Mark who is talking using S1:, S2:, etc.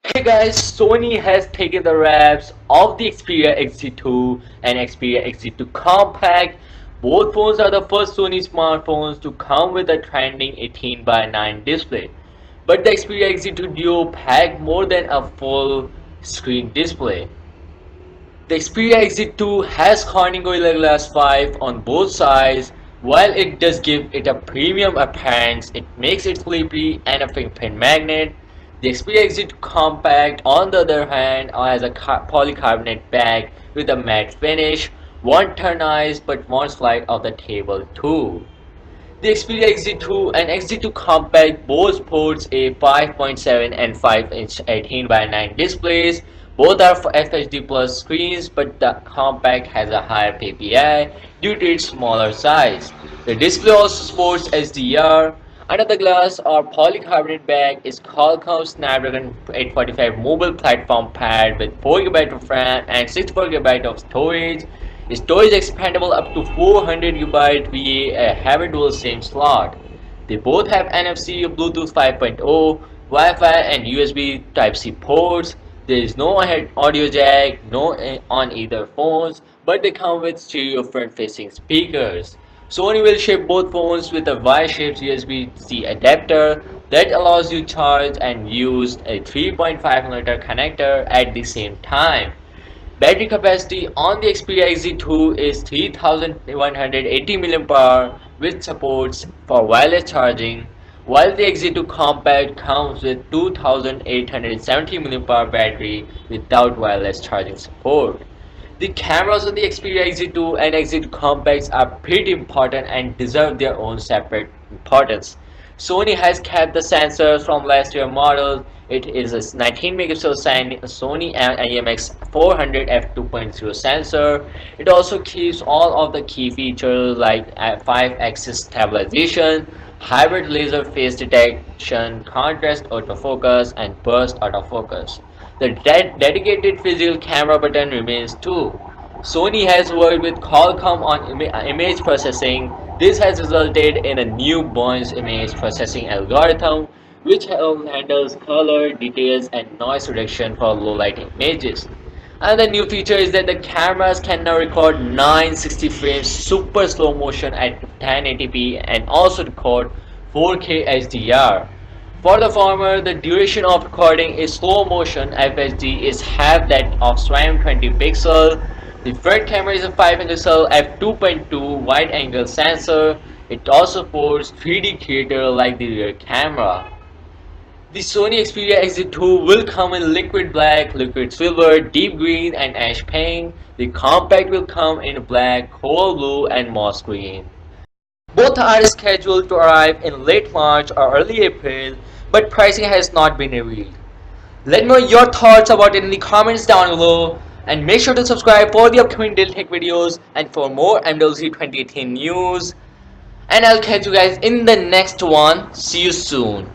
S1: Hey guys, Sony has taken the reps of the Xperia XZ2 and Xperia XZ2 Compact. Both phones are the first Sony smartphones to come with a trending 18:9 display. But the Xperia XZ2 Duo packed more than a full screen display. The Xperia XZ2 has Corning Gorilla Glass 5 on both sides. While it does give it a premium appearance, it makes it sleepy and a fingerprint magnet. The Xperia XZ2 Compact, on the other hand, has a polycarbonate back with a matte finish, won't turn eyes but won't slide off the table too. The Xperia XZ2 and XZ2 Compact both sports a 5.7 and 5-inch 18:9 displays. Both are for FHD plus screens, but the Compact has a higher PPI due to its smaller size. The display also supports SDR. Under the glass or polycarbonate back is Qualcomm Snapdragon 845 mobile platform pad with 4 GB of RAM and 64 GB of storage. Storage expandable up to 400 GB via a having dual SIM slot. They both have NFC, Bluetooth 5.0, Wi-Fi and USB Type-C ports. There is no audio jack, no on either phones, but they come with stereo front-facing speakers. Sony will ship both phones with a Y-shaped USB-C adapter that allows you to charge and use a 3.5mm connector at the same time. Battery capacity on the Xperia XZ2 is 3180 mAh which supports for wireless charging, while the XZ2 Compact comes with 2870 mAh battery without wireless charging support. The cameras on the Xperia XZ2 and XZ2 Compacts are pretty important and deserve their own separate importance. Sony has kept the sensors from last year models. It is a 19 megapixel Sony IMX400 f2.0 sensor. It also keeps all of the key features like 5-axis stabilization, hybrid laser phase detection, contrast autofocus, and burst autofocus. The dedicated physical camera button remains too. Sony has worked with Qualcomm on image processing. This has resulted in a new Boyne's image processing algorithm which handles color, details, and noise reduction for low light images. Another new feature is that the cameras can now record 960 frames super slow motion at 1080p and also record 4K HDR. For the former, the duration of recording is slow motion FHD is half that of SRAM 20 pixel. The front camera is a 5 megapixel f2.2 wide angle sensor. It also supports 3D creator like the rear camera. The Sony Xperia XZ2 will come in liquid black, liquid silver, deep green and ash pink. The compact will come in black, coral blue and moss green. Both are scheduled to arrive in late March or early April, but pricing has not been revealed. Let me know your thoughts about it in the comments down below, and make sure to subscribe for the upcoming Daily Tech videos and for more MWC 2018 news. And I'll catch you guys in the next one. See you soon.